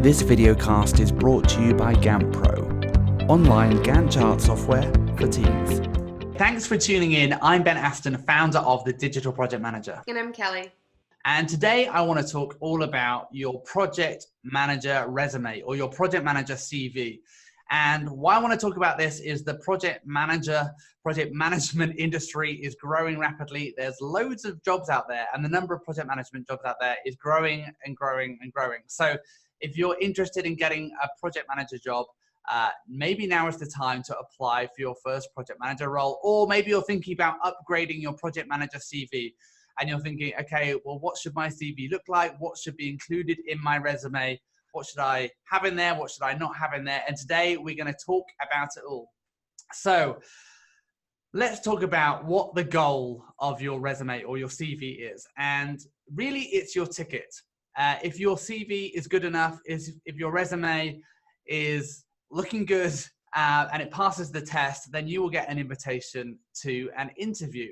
This videocast is brought to you by Gantt Pro, online Gantt chart software for teams. Thanks for tuning in. I'm Ben Aston, founder of The Digital Project Manager. And I'm Kelly. And today I want to talk all about your project manager resume or your project manager CV. And why I want to talk about this is the project management industry is growing rapidly. There's loads of jobs out there, and the number of project management jobs out there is growing and growing and growing. So if you're interested in getting a project manager job, maybe now is the time to apply for your first project manager role, or maybe you're thinking about upgrading your project manager CV. And you're thinking, okay, well, what should my CV look like? What should be included in my resume? What should I have in there? What should I not have in there? And today we're going to talk about it all. So let's talk about what the goal of your resume or your CV is. And really, it's your ticket. If your CV is good enough, if your resume is looking good and it passes the test, then you will get an invitation to an interview.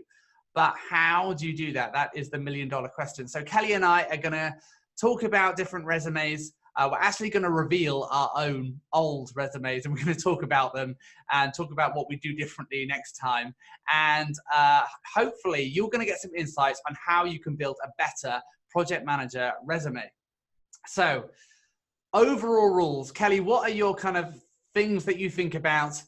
But how do you do that? That is the million-dollar question. So Kelly and I are going to talk about different resumes. We're actually going to reveal our own old resumes, and we're going to talk about them and talk about what we do differently next time. And hopefully you're going to get some insights on how you can build a better project manager resume. So overall rules, Kelly, what are your kind of things that you think about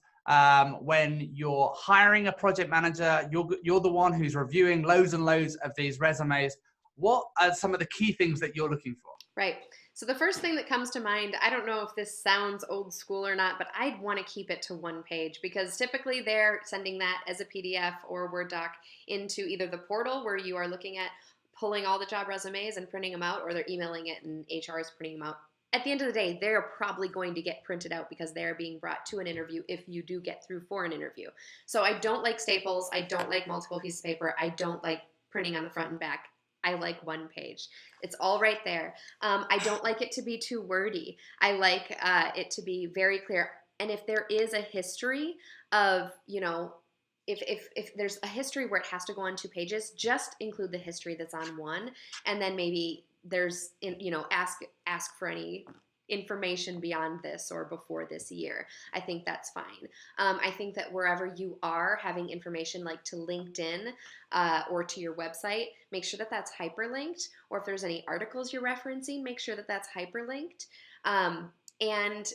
when you're hiring a project manager? You're the one who's reviewing loads and loads of these resumes. What are some of the key things that you're looking for? Right. So the first thing that comes to mind, I don't know if this sounds old school or not, but I'd want to keep it to one page, because typically they're sending that as a PDF or a Word doc into either the portal where you are looking at pulling all the job resumes and printing them out, or they're emailing it and HR is printing them out. At the end of the day, they're probably going to get printed out because they're being brought to an interview if you do get through for an interview. So I don't like staples. I don't like multiple pieces of paper. I don't like printing on the front and back. I like one page. It's all right there. I don't like it to be too wordy. I like it to be very clear. And if there is a history of, if there's a history where it has to go on 2 pages, just include the history that's on one, and then maybe there's, ask for any information beyond this or before this year. I think that's fine. I think that wherever you are having information like to LinkedIn or to your website, make sure that that's hyperlinked, or if there's any articles you're referencing, make sure that that's hyperlinked. And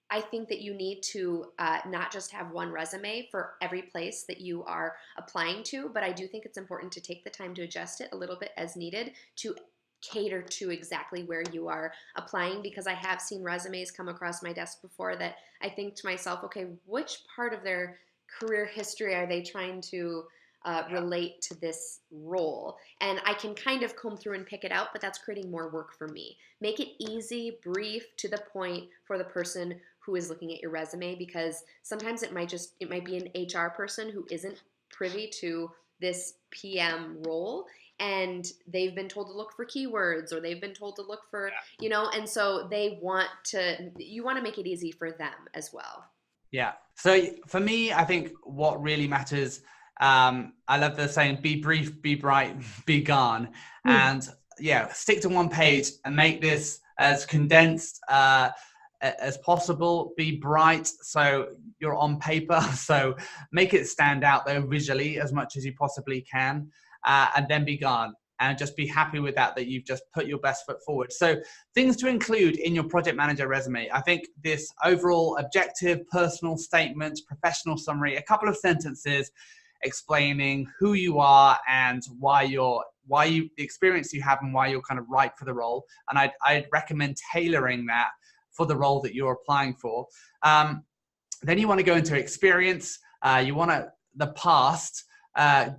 I think that you need to not just have one resume for every place that you are applying to, but I do think it's important to take the time to adjust it a little bit as needed to cater to exactly where you are applying, because I have seen resumes come across my desk before that I think to myself, okay, which part of their career history are they trying to relate to this role? And I can kind of comb through and pick it out, but that's creating more work for me. Make it easy, brief, to the point for the person who is looking at your resume, because sometimes it might be an HR person who isn't privy to this PM role, and they've been told to look for keywords, or they've been told to look for, and so you want to make it easy for them as well. Yeah. So for me, I think what really matters, I love the saying, be brief, be bright, be gone. And stick to one page and make this as condensed as possible. Be bright so you're on paper. So make it stand out though visually as much as you possibly can. And then be gone, and just be happy with that you've just put your best foot forward. So things to include in your project manager resume. I think this overall objective, personal statement, professional summary, a couple of sentences explaining who you are and the experience you have and why you're kind of right for the role. And I'd recommend tailoring that for the role that you're applying for. Then you want to go into experience. You want the past.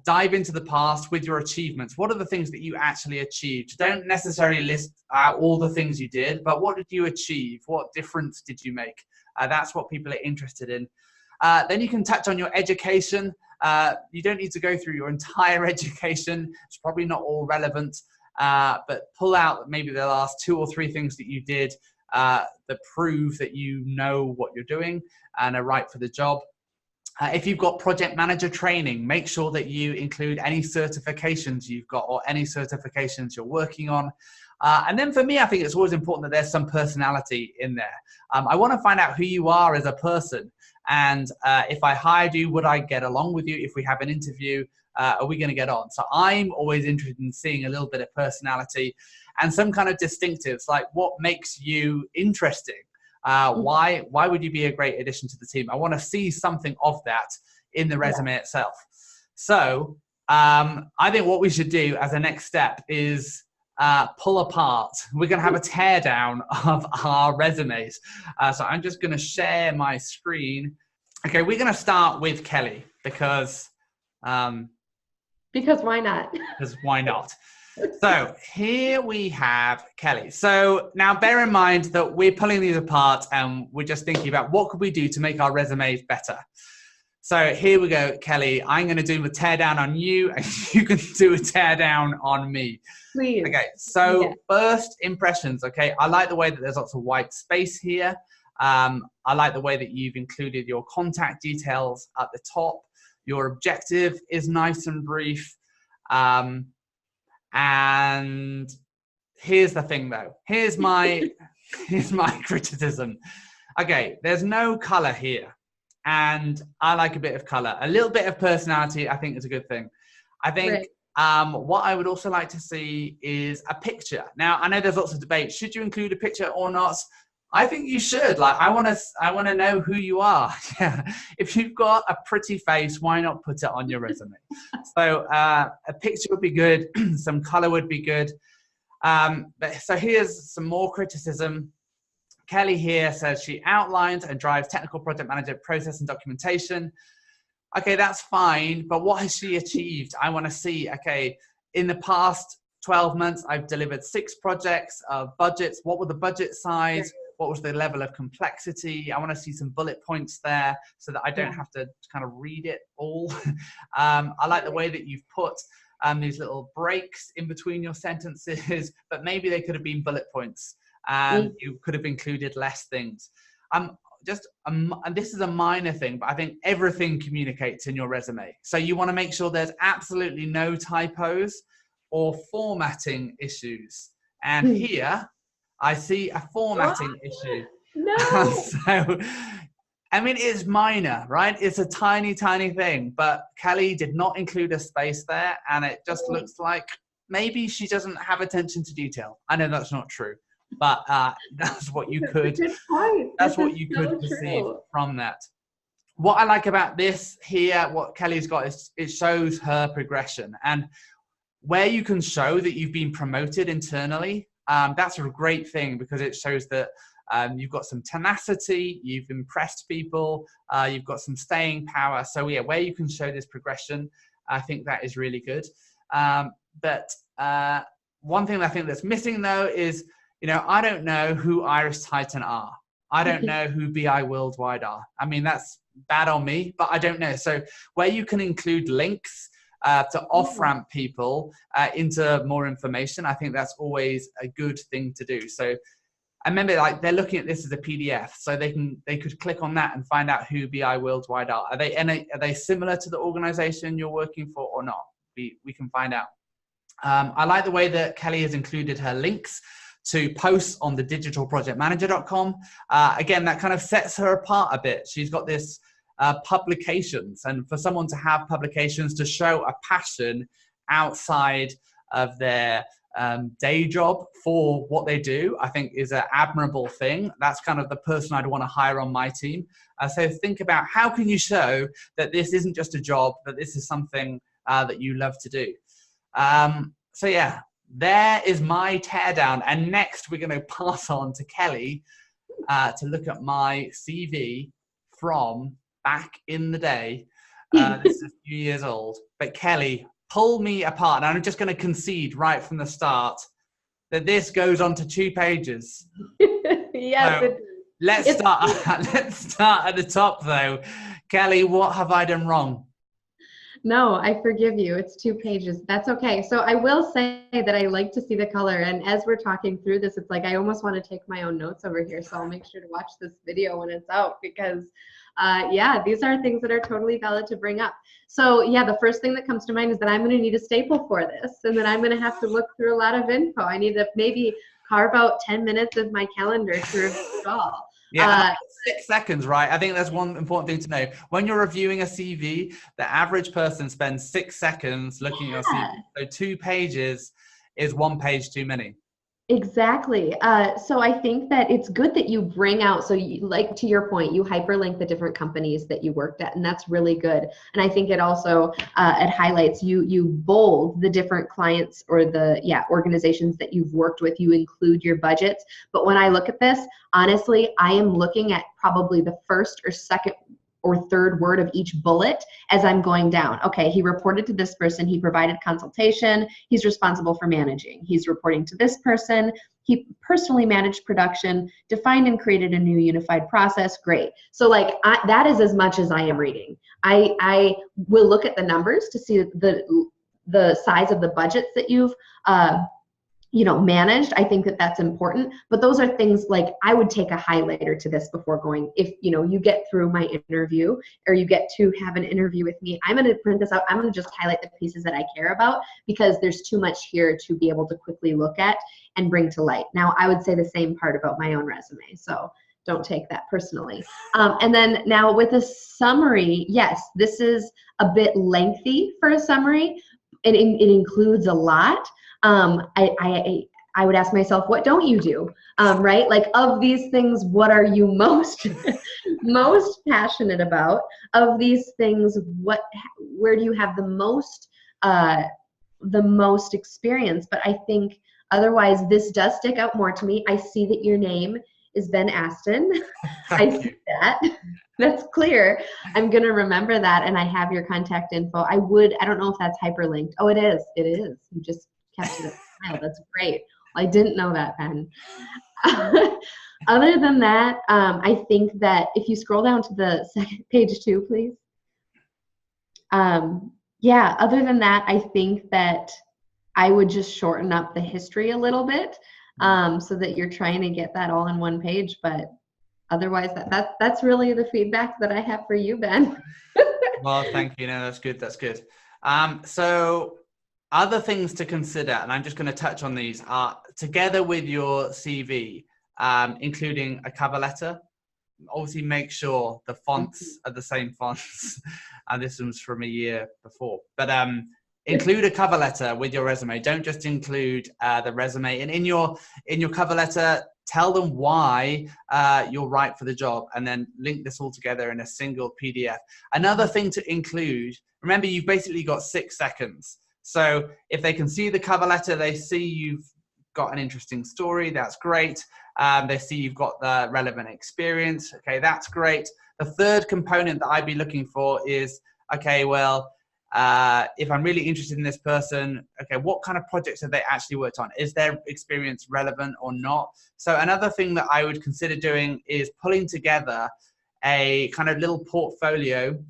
Dive into the past with your achievements. What are the things that you actually achieved? Don't necessarily list out all the things you did, but what did you achieve? What difference did you make? That's what people are interested in. Then you can touch on your education. You don't need to go through your entire education. It's probably not all relevant, but pull out maybe the last 2 or 3 things that you did that prove that you know what you're doing and are right for the job. If you've got project manager training, make sure that you include any certifications you've got or any certifications you're working on. And then for me, I think it's always important that there's some personality in there. I want to find out who you are as a person. And if I hired you, would I get along with you? If we have an interview, are we going to get on? So I'm always interested in seeing a little bit of personality and some kind of distinctives, like what makes you interesting. Why would you be a great addition to the team? I want to see something of that in the resume itself. So I think what we should do as a next step is pull apart. We're going to have a tear down of our resumes. So I'm just going to share my screen. Okay, we're going to start with Kelly because why not? Because why not? So here we have Kelly. So now bear in mind that we're pulling these apart and we're just thinking about what could we do to make our resumes better. So here we go, Kelly. I'm going to do a tear down on you and you can do a tear down on me. Please. Okay, so first impressions, okay? I like the way that there's lots of white space here. I like the way that you've included your contact details at the top. Your objective is nice and brief. And here's the thing though. Here's my criticism. Okay, there's no color here. And I like a bit of color. A little bit of personality, I think, is a good thing. I think what I would also like to see is a picture. Now, I know there's lots of debate. Should you include a picture or not? I think you should. Like, I want to know who you are. Yeah. If you've got a pretty face, why not put it on your resume? So a picture would be good. Some color would be good. So here's some more criticism. Kelly here says she outlines and drives technical project manager process and documentation. Okay, that's fine. But what has she achieved? I want to see, okay, in the past 12 months, I've delivered 6 projects of budgets. What were the budget size? What was the level of complexity? I want to see some bullet points there so that I don't have to kind of read it all. I like the way that you've put these little breaks in between your sentences, but maybe they could have been bullet points and you could have included less things. And this is a minor thing, but I think everything communicates in your resume. So you want to make sure there's absolutely no typos or formatting issues. And here, I see a formatting issue. No. So, I mean, it's minor, right? It's a tiny, tiny thing, but Kelly did not include a space there, and it just looks like maybe she doesn't have attention to detail. I know that's not true, but that's what you could. That's what you could perceive from that. What I like about this here, what Kelly's got is it shows her progression, and where you can show that you've been promoted internally. That's a great thing because it shows that you've got some tenacity, you've impressed people, you've got some staying power. So yeah, where you can show this progression, I think that is really good. But one thing I think that's missing though is, I don't know who Iris Titan are. I don't know who BI Worldwide are. I mean, that's bad on me, but I don't know. So where you can include links to off-ramp people into more information, I think that's always a good thing to do. So I remember, like, they're looking at this as a PDF, so they could click on that and find out who BI Worldwide are. Are they similar to the organization you're working for or not? We can find out. I like the way that Kelly has included her links to posts on the digitalprojectmanager.com. Again, that kind of sets her apart a bit. She's got this publications, and for someone to have publications to show a passion outside of their day job for what they do, I think is an admirable thing. That's kind of the person I'd want to hire on my team. So think about how can you show that this isn't just a job, that this is something that you love to do. So yeah, there is my teardown. And next we're going to pass on to Kelly to look at my CV from back in the day. This is a few years old. But Kelly, pull me apart. And I'm just going to concede right from the start that this goes on to 2 pages. Yes. So let's start at the top though. Kelly, what have I done wrong? No, I forgive you. It's 2 pages. That's okay. So I will say that I like to see the color. And as we're talking through this, it's like I almost want to take my own notes over here. So I'll make sure to watch this video when it's out because Yeah, these are things that are totally valid to bring up. So yeah, the first thing that comes to mind is that I'm going to need a staple for this, and then I'm going to have to look through a lot of info. I need to maybe carve out 10 minutes of my calendar to review it all. Yeah, 6 seconds, right? I think that's one important thing to know. When you're reviewing a CV, the average person spends 6 seconds looking at your CV. So 2 pages is 1 page too many. Exactly. So I think that it's good that you bring out, so you, like to your point, you hyperlink the different companies that you worked at, and that's really good. And I think it also it highlights you bold the different clients or the organizations that you've worked with. You include your budgets. But when I look at this, honestly, I am looking at probably the first or second or third word of each bullet as I'm going down. Okay, he reported to this person, he provided consultation, he's responsible for managing. He's reporting to this person, he personally managed production, defined and created a new unified process. Great. So like that is as much as I am reading. I will look at the numbers to see the size of the budgets that you've managed. I think that that's important, but those are things like I would take a highlighter to this before going, if you get through my interview or you get to have an interview with me, I'm going to print this out. I'm going to just highlight the pieces that I care about because there's too much here to be able to quickly look at and bring to light. Now, I would say the same part about my own resume. So don't take that personally. And then now with a summary, yes, this is a bit lengthy for a summary. It includes a lot. I would ask myself, what don't you do? Right? Like of these things, what are you most passionate about? Of these things, where do you have the most experience? But I think otherwise, this does stick out more to me. I see that your name is Ben Aston. I see that. That's clear. I'm going to remember that, and I have your contact info. I don't know if that's hyperlinked. Oh, it is. It is. You just kept it a smile. That's great. Well, I didn't know that, Ben. Other than that, I think that if you scroll down to the second page 2, please. Other than that, I think that I would just shorten up the history a little bit so that you're trying to get that all in one page. But otherwise, that's really the feedback that I have for you, Ben. Well, thank you. No, that's good. That's good. So other things to consider, and I'm just going to touch on these, are together with your CV, including a cover letter. Obviously, make sure the fonts are the same fonts. And this one's from a year before. But include a cover letter with your resume. Don't just include the resume. And in your cover letter, tell them why you're right for the job, and then link this all together in a single PDF. Another thing to include, remember, you've basically got 6 seconds. So if they can see the cover letter, they see you've got an interesting story, that's great. They see you've got the relevant experience. Okay, that's great. The third component that I'd be looking for is, okay, well, if I'm really interested in this person, okay, what kind of projects have they actually worked on? Is their experience relevant or not? So another thing that I would consider doing is pulling together a kind of little portfolio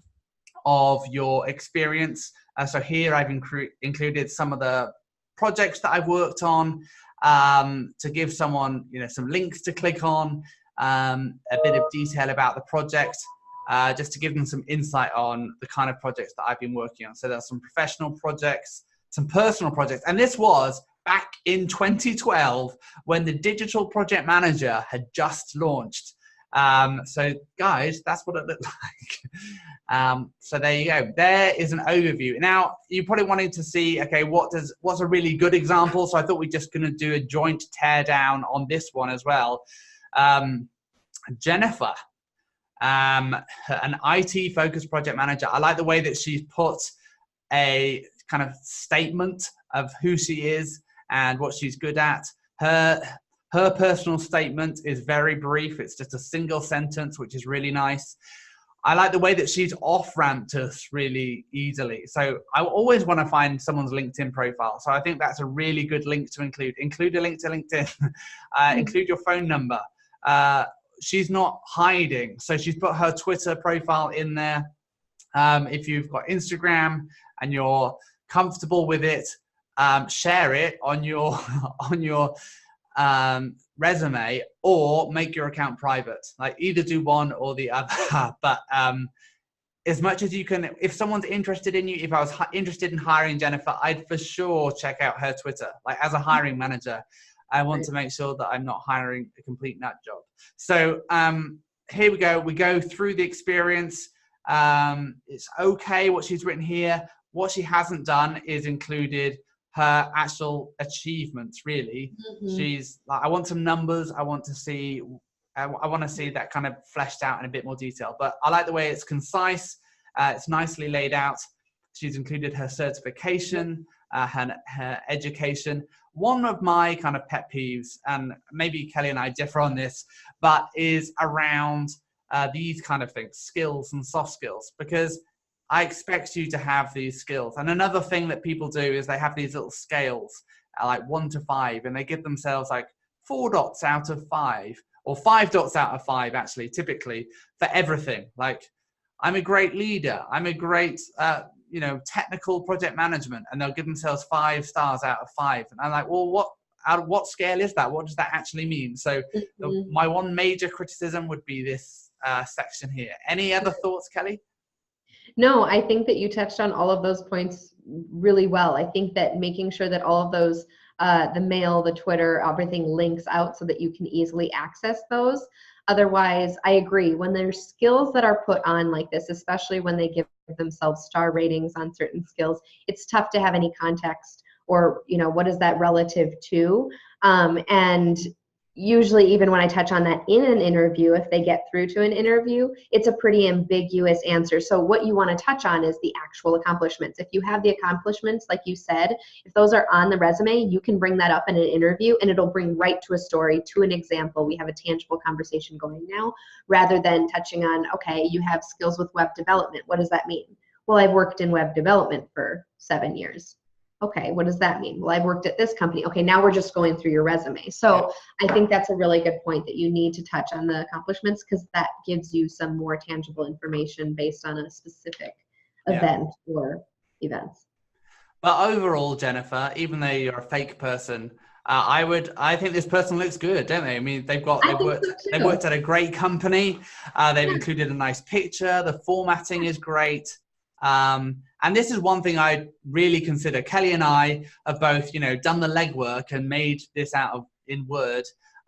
of your experience. So here I've included some of the projects that I've worked on to give someone, some links to click on, a bit of detail about the project. Just to give them some insight on the kind of projects that I've been working on. So there's some professional projects, some personal projects. And this was back in 2012 when the Digital Project Manager had just launched. So guys, that's what it looked like. So there you go. There is an overview. Now, you're probably wanting to see, okay, what's a really good example? So I thought we're just going to do a joint teardown on this one as well. Jennifer. An IT focused project manager. I like the way that she's put a kind of statement of who she is and what she's good at. Her personal statement is very brief. It's just a single sentence, which is really nice. I like the way that she's off-ramped us really easily. So I always want to find someone's LinkedIn profile. So I think that's a really good link to include. Include a link to LinkedIn. Include your phone number. She's not hiding. So she's put her Twitter profile in there. If you've got Instagram and you're comfortable with it, share it on your resume, or make your account private. Like either do one or the other. But as much as you can, if someone's interested in you, if I was interested in hiring Jennifer, I'd for sure check out her Twitter. Like as a hiring manager, I want to make sure that I'm not hiring a complete nut job. So here we go. We go through the experience. It's okay what she's written here. What she hasn't done is included her actual achievements, really. She's like, I want some numbers. I want to see that kind of fleshed out in a bit more detail. But I like the way it's concise. It's nicely laid out. She's included her certification, her education. One of my kind of pet peeves, and maybe Kelly and I differ on this, but is around these kind of things, skills and soft skills, because I expect you to have these skills. And another thing that people do is they have these little scales, like 1 to 5, and they give themselves like 4 dots out of 5, or 5 dots out of 5, actually, typically, for everything. Like, I'm a great leader. I'm a great, technical project management, and they'll give themselves 5 stars out of 5. And I'm like, well, what scale is that? What does that actually mean? So my one major criticism would be this section here. Any other thoughts, Kelly? No, I think that you touched on all of those points really well. I think that making sure that all of those, the mail, the Twitter, everything links out so that you can easily access those. Otherwise, I agree. When there's skills that are put on like this, especially when they give themselves star ratings on certain skills, it's tough to have any context or, what is that relative to? And usually even when I touch on that in an interview, if they get through to an interview, it's a pretty ambiguous answer. So what you want to touch on is the actual accomplishments. If you have the accomplishments, like you said, if those are on the resume, you can bring that up in an interview and it'll bring right to a story, to an example. We have a tangible conversation going now, rather than touching on, okay, you have skills with web development. What does that mean? Well, I've worked in web development for 7 years. Okay, what does that mean? Well, I've worked at this company. Okay, now we're just going through your resume. So I think that's a really good point, that you need to touch on the accomplishments, because that gives you some more tangible information based on a specific event or events. But overall, Jennifer, even though you're a fake person, I think this person looks good, don't they? I mean, they've worked at a great company. They've included a nice picture. The formatting is great. And this is one thing I really consider. Kelly and I have both, done the legwork and made this out in Word.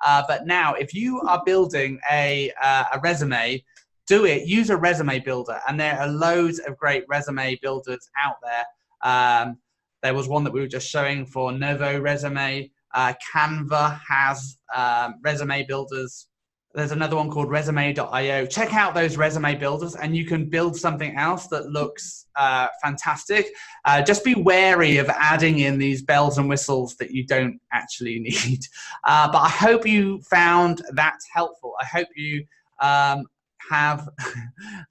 But now, if you are building a resume, use a resume builder. And there are loads of great resume builders out there. There was one that we were just showing for Novo Resume. Canva has resume builders. There's another one called resume.io. Check out those resume builders and you can build something else that looks fantastic. Just be wary of adding in these bells and whistles that you don't actually need. But I hope you found that helpful. I hope you have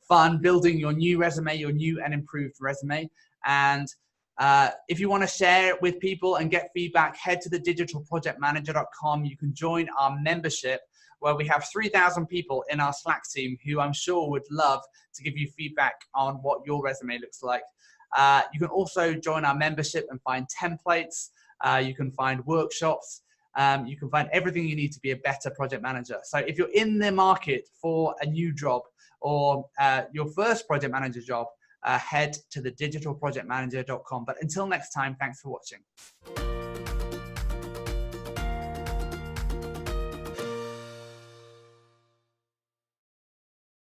fun building your new resume, your new and improved resume. And if you want to share it with people and get feedback, head to thedigitalprojectmanager.com. You can join our membership, where we have 3,000 people in our Slack team who I'm sure would love to give you feedback on what your resume looks like. You can also join our membership and find templates. You can find workshops. You can find everything you need to be a better project manager. So if you're in the market for a new job or your first project manager job, head to thedigitalprojectmanager.com. But until next time, thanks for watching.